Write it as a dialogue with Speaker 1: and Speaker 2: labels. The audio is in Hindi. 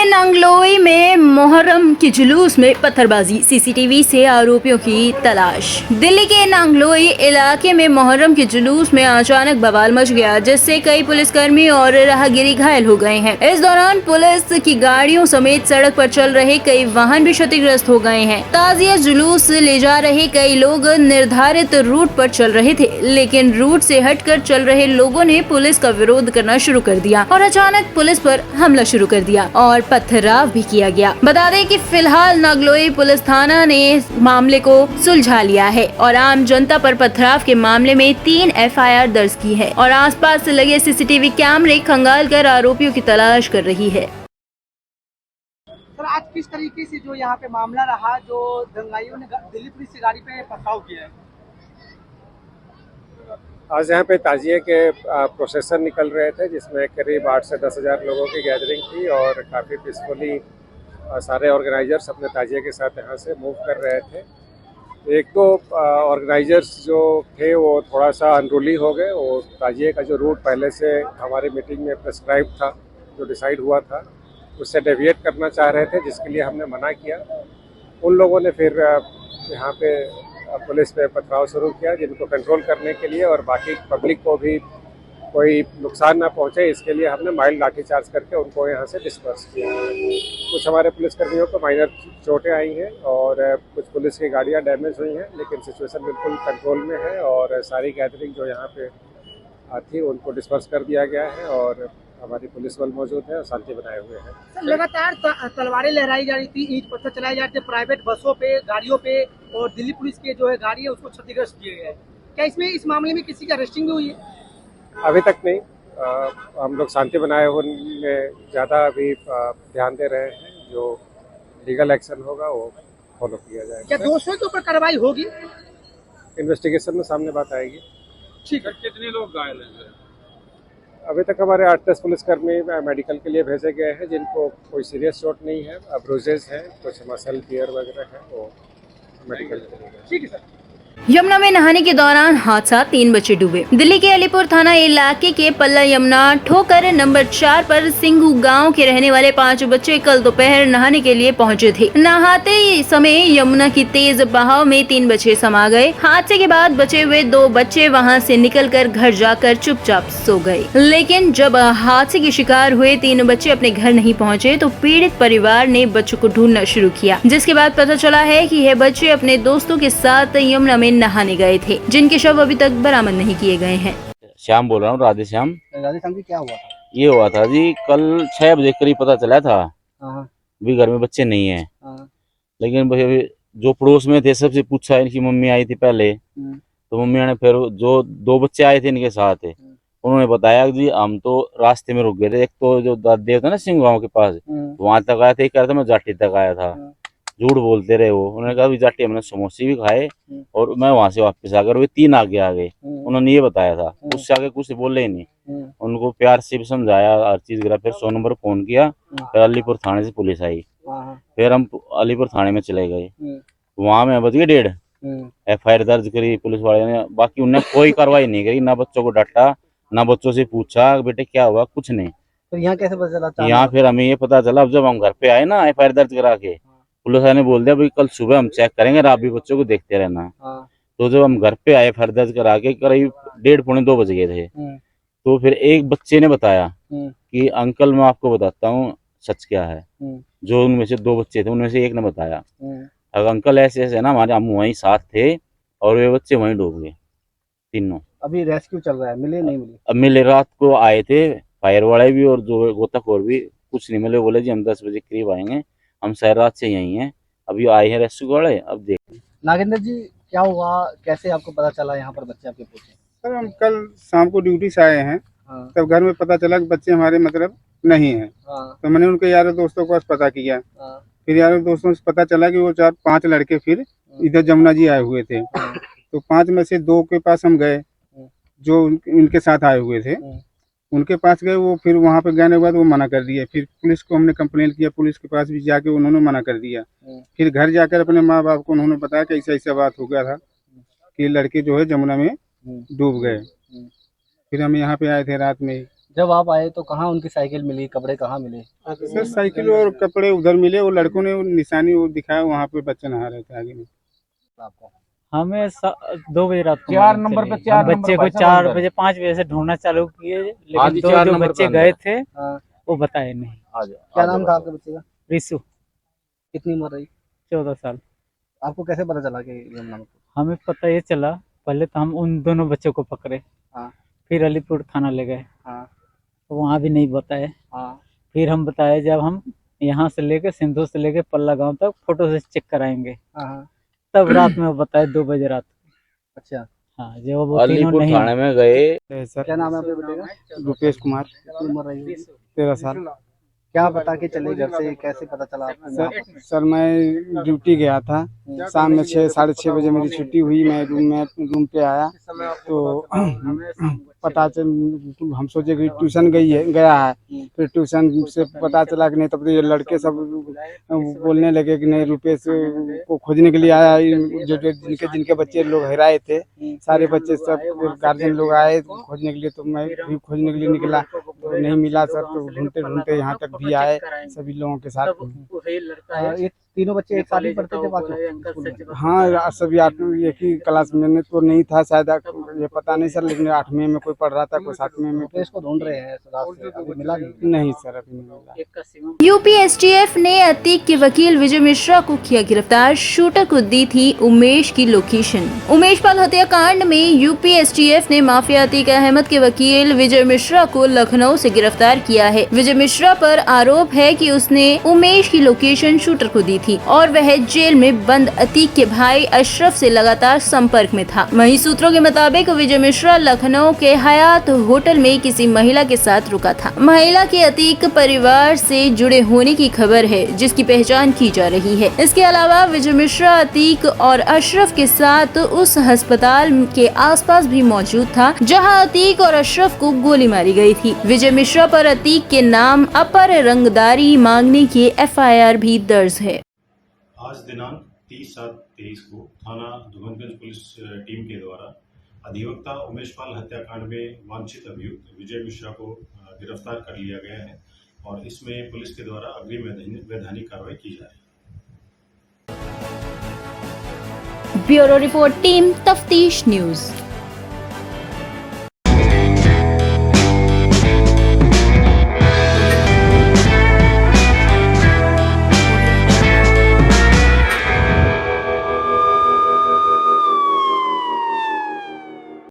Speaker 1: नांगलोई में मोहर्रम के जुलूस में पत्थरबाजी, सीसीटीवी से आरोपियों की तलाश। दिल्ली के नांगलोई इलाके में मोहर्रम के जुलूस में अचानक बवाल मच गया, जिससे कई पुलिसकर्मी और राहगीर घायल हो गए हैं। इस दौरान पुलिस की गाड़ियों समेत सड़क पर चल रहे कई वाहन भी क्षतिग्रस्त हो गए हैं। ताजिया जुलूस ले जा रहे कई लोग निर्धारित रूट पर चल रहे थे, लेकिन रूट से हटकर चल रहे लोगों ने पुलिस का विरोध करना शुरू कर दिया और अचानक पुलिस पर हमला शुरू कर दिया और पथराव भी किया गया। बता दें कि फिलहाल नांगलोई पुलिस थाना ने मामले को सुलझा लिया है और आम जनता पर पथराव के मामले में 3 FIR दर्ज की है और आसपास से लगे सीसीटीवी कैमरे खंगाल कर आरोपियों की तलाश कर रही है।
Speaker 2: सर, आज किस तरीके से जो यहाँ पे मामला रहा, जो दंगाइयों ने दिल्ली पुलिस की गाड़ी पे पथराव किया है?
Speaker 3: आज यहाँ पे ताजिए के प्रोसेसन निकल रहे थे, जिसमें करीब 8 से 10 हज़ार लोगों की गैदरिंग थी और काफ़ी पीसफुली सारे ऑर्गेनाइजर्स अपने ताजिए के साथ यहाँ से मूव कर रहे थे। एक दो ऑर्गेनाइजर्स जो थे वो थोड़ा सा अनरूली हो गए। वो ताजिए का जो रूट पहले से हमारी मीटिंग में प्रेस्क्राइब था, जो डिसाइड हुआ था, उससे डेविएट करना चाह रहे थे, जिसके लिए हमने मना किया। उन लोगों ने फिर यहाँ पे पुलिस पे पथराव शुरू किया, जिनको कंट्रोल करने के लिए और बाकी पब्लिक को भी कोई नुकसान ना पहुंचे, इसके लिए हमने माइल्ड लाठीचार्ज करके उनको यहाँ से डिस्पर्स किया। कुछ हमारे पुलिसकर्मियों को माइनर चोटें आई हैं और कुछ पुलिस की गाड़ियाँ डैमेज हुई हैं, लेकिन सिचुएशन बिल्कुल कंट्रोल में है और सारी गैदरिंग जो यहाँ पे थी उनको डिस्पर्स कर दिया गया है और हमारी पुलिस बल मौजूद है और शांति बनाए हुए हैं।
Speaker 2: सर, लगातार तलवारें लहराई जा रही थी, ईंट पत्थर चलाए जा रहे थे प्राइवेट बसों पे, गाड़ियों पे, और दिल्ली पुलिस के जो है गाड़ी है उसको क्षतिग्रस्त किए गए। क्या इस मामले में किसी की अरेस्टिंग भी हुई है?
Speaker 3: अभी तक नहीं। हम लोग शांति बनाए होने में ज़्यादा अभी ध्यान दे रहे हैं। जो लीगल एक्शन होगा वो फॉलो किया जाएगा।
Speaker 2: क्या दोषियों के ऊपर कार्रवाई होगी?
Speaker 3: इन्वेस्टिगेशन में सामने बात आएगी।
Speaker 2: ठीक है।
Speaker 4: कितने लोग घायल हैं?
Speaker 3: अभी तक हमारे 8-10 पुलिसकर्मी मेडिकल के लिए भेजे गए हैं, जिनको कोई सीरियस चोट नहीं है। ब्रूजेज हैं, कुछ मसल टियर वगैरह है, वो मेडिकल के लिए।
Speaker 2: ठीक है सर।
Speaker 1: यमुना में नहाने के दौरान हादसा, 3 बच्चे डूबे। दिल्ली के अलीपुर थाना इलाके के पल्ला यमुना ठोकर नंबर 4 पर सिंघू गांव के रहने वाले 5 बच्चे कल दोपहर नहाने के लिए पहुंचे थे। नहाते समय यमुना की तेज बहाव में 3 बच्चे समा गए। हादसे के बाद बचे हुए 2 बच्चे वहां से निकलकर घर जाकर चुपचाप सो गए, लेकिन जब हादसे के शिकार हुए 3 बच्चे अपने घर नहीं पहुँचे तो पीड़ित परिवार ने बच्चों को ढूंढना शुरू किया, जिसके बाद पता चला है कि यह बच्चे अपने दोस्तों के साथ यमुना में नहाने गए थे, जिनके शव अभी तक बरामद नहीं किए गए हैं।
Speaker 4: श्याम बोल रहा हूँ, राधे श्याम।
Speaker 2: राधे श्याम जी, क्या हुआ था?
Speaker 4: ये हुआ था जी, कल 6 बजे करीब पता चला था भी घर में बच्चे नहीं है। लेकिन जो पड़ोस में थे सबसे पूछा, इनकी मम्मी आई थी पहले, तो मम्मी ने फिर जो 2 बच्चे आए थे इनके साथ उन्होंने बताया कि जी हम तो रास्ते में रुक गए थे। एक तो जो दादी होता ना सिंह गाँव के पास, वहां तक आया था, एक कह रहा था मैं जाटी तक आया था। झूठ बोलते रहे वो। उन्होंने कहा जाटी हमने समोसे भी खाए और मैं वहां से वापस आ गया। वे 3 आगे आ गए, उन्होंने ये बताया था। उससे आगे कुछ बोले ही नहीं। उनको प्यार से भी समझाया, हर चीज करा। फिर 100 नंबर फोन किया, फिर अलीपुर थाने से पुलिस आई। फिर हम अलीपुर थाने में चले गए। वहां में बज गए 1:30। FIR दर्ज करी पुलिस वाले ने। बाकी उन्हें कोई कार्रवाई नहीं करी, ना बच्चों को डांटा, ना बच्चों से पूछा बेटे क्या हुआ, कुछ नहीं।
Speaker 2: तो यहाँ कैसे पता चला?
Speaker 4: यहाँ फिर हमें ये पता चला जब हम घर पे आए ना, FIR दर्ज करा के, पुलिस वाले ने बोल दिया भाई कल सुबह हम चेक करेंगे, आप भी बच्चों को देखते रहना। तो जब हम घर पे आए FIR दर्ज करा के, करीब 1:30 पौने 2 बज गए थे। तो फिर एक बच्चे ने बताया कि अंकल मैं आपको बताता हूँ सच क्या है। जो उनमें से 2 बच्चे थे उनमें से एक ने बताया, अगर अंकल ऐसे ऐसे ना, हमारे हम वहीं साथ थे और वे बच्चे वहीं डूब गए तीनों।
Speaker 2: अभी रेस्क्यू चल रहा है, मिले नहीं मिले?
Speaker 4: अब मिले, रात को आए थे फायर वाले भी और जो गोताखोर भी, कुछ नहीं मिले। बोले जी हम 10 बजे करीब आएंगे, हम शायद रात से यहीं हैं। अभी आए हैं रेस्क्यू वाले, अब देख।
Speaker 2: नागेंद्र जी, क्या हुआ, कैसे आपको पता चला यहाँ पर बच्चे आपके पहुंचे?
Speaker 5: सर, हम कल शाम को ड्यूटी से आए हैं। तब घर में पता चला कि बच्चे हमारे मतलब नहीं हैं। तो मैंने उनके यारों दोस्तों को पता किया। फिर यारों दोस्तों से पता चला कि वो 4-5 लड़के फिर इधर जमुना जी आए हुए थे। तो 5 में से 2 के पास हम गए, जो इनके साथ आए हुए थे। उनके पास गए, वो फिर वहाँ पे गए के बाद वो मना कर दिए। फिर पुलिस को हमने कंप्लेंट किया, पुलिस के पास भी जाके उन्होंने मना कर दिया। फिर घर जाकर अपने माँ बाप को उन्होंने बताया कि ऐसा ऐसा बात हो गया था कि लड़के जो है जमुना में डूब गए। फिर हम यहाँ पे आए थे रात में।
Speaker 6: जब आप आए तो कहाँ उनकी साइकिल मिली, कपड़े कहाँ मिले?
Speaker 5: सर साइकिल और कपड़े उधर मिले, वो लड़कों ने वो निशानी वो दिखाया, वहाँ पे बच्चे नहा रहे थे आगे में।
Speaker 6: आपको
Speaker 7: हमें 2 बजे रात को
Speaker 4: 4
Speaker 7: मालूम
Speaker 4: नंबर
Speaker 7: चली।
Speaker 4: पे 4
Speaker 7: हम बच्चे को 4 बजे 5 बजे से ढूंढना चालू किए,
Speaker 4: हाँ जी,
Speaker 7: लेकिन
Speaker 4: 4
Speaker 7: जो
Speaker 4: नंबर
Speaker 7: बच्चे
Speaker 4: पे
Speaker 7: गए
Speaker 4: अंदर।
Speaker 7: थे
Speaker 6: हाँ।
Speaker 7: वो बताए नहीं।
Speaker 6: क्या नाम था आपके बच्चे का?
Speaker 7: रिसु,
Speaker 6: कितनी उम्र रही?
Speaker 7: 14 साल।
Speaker 6: आपको कैसे पता चला कि ये नाम?
Speaker 7: हमें पता ये चला, पहले तो हम उन दोनों बच्चों को पकड़े,
Speaker 6: हाँ।
Speaker 7: फिर अलीपुर थाना ले गए,
Speaker 6: हाँ।
Speaker 7: तो वहाँ भी नहीं बताए।
Speaker 6: हाँ।
Speaker 7: फिर हम बताए जब हम यहाँ से लेके सिंधु से लेके पल्ला गांव तक फोटो से चेक कराएंगे,
Speaker 6: हाँ।
Speaker 7: तब रात में वो बताए 2 बजे रात को।
Speaker 6: अच्छा,
Speaker 7: हाँ, जो वो तीनों
Speaker 4: अलीपुर
Speaker 7: नहीं।
Speaker 4: थाने में गए।
Speaker 5: सर
Speaker 6: क्या नाम है आपके बेटे का?
Speaker 5: रुपेश कुमार,
Speaker 6: कितनी उम्र रही होगी?
Speaker 5: 13 साल।
Speaker 6: क्या बता के चले घर से, कैसे पता चला आपको?
Speaker 5: सर मैं ड्यूटी गया था, शाम में 6 साढ़े 6 बजे मेरी छुट्टी हुई, मैं रूम पे आया तो पता चल, हम सोचे कि ट्यूशन गया है, फिर ट्यूशन से पता चला कि नहीं, तब तो ये लड़के सब बोलने लगे कि नहीं रुपेश को खोजने के लिए आया, जो जिनके बच्चे लोग हेराए थे, सारे बच्चे सब गार्जियन लोग आए खोजने के लिए, तो मैं भी खोजने के लिए निकला तो नहीं मिला सर, तो ढूंढते ढूंढते यहाँ तक भी आए सभी लोगों के साथ।
Speaker 6: ये तीनों बच्चे एक साथ ही पढ़ते थे बाकी स्कूल में?
Speaker 5: हाँ सभी 8वीं एक ही क्लास में तो नहीं था शायद, ये पता नहीं सर, लेकिन 8वीं में कोई पढ़ रहा था, कोई 7वीं में।
Speaker 6: रुपेश को ढूंढ रहे हैं रात से, अभी मिला नहीं?
Speaker 5: नहीं सर अभी नहीं मिला।
Speaker 1: यूपी एसटीएफ ने अतीक के वकील विजय मिश्रा को किया गिरफ्तार, शूटर को दी थी उमेश की लोकेशन। उमेश पाल हत्याकांड में यूपी एसटीएफ ने माफिया अतीक अहमद के वकील विजय मिश्रा को लखनऊ से गिरफ्तार किया है। विजय मिश्रा पर आरोप है कि उसने उमेश की लोकेशन शूटर को दी थी और वह जेल में बंद अतीक के भाई अशरफ से लगातार संपर्क में था। वहीं सूत्रों के मुताबिक विजय मिश्रा लखनऊ के हयात होटल में किसी महिला के साथ रुका था। महिला के अतीक परिवार से जुड़े होने की खबर है, जिसकी पहचान की जा रही है। इसके अलावा विजय मिश्रा अतीक और अशरफ के साथ उस अस्पताल के आसपास भी मौजूद था जहां अतीक और अशरफ को गोली मारी गई थी। विजय मिश्रा पर अतीक के नाम अपर रंगदारी मांगने की एफआईआर भी दर्ज है।
Speaker 8: आज दिनांक 30/7/23 को थाना धुमनगंज पुलिस टीम के द्वारा अधिवक्ता उमेश पाल हत्याकांड में वांछित अभियुक्त विजय मिश्रा को गिरफ्तार कर लिया गया है और इसमें पुलिस के द्वारा अग्रिम वैधानिक कार्रवाई की जा रही है।
Speaker 1: ब्यूरो रिपोर्ट टीम तफ्तीश न्यूज।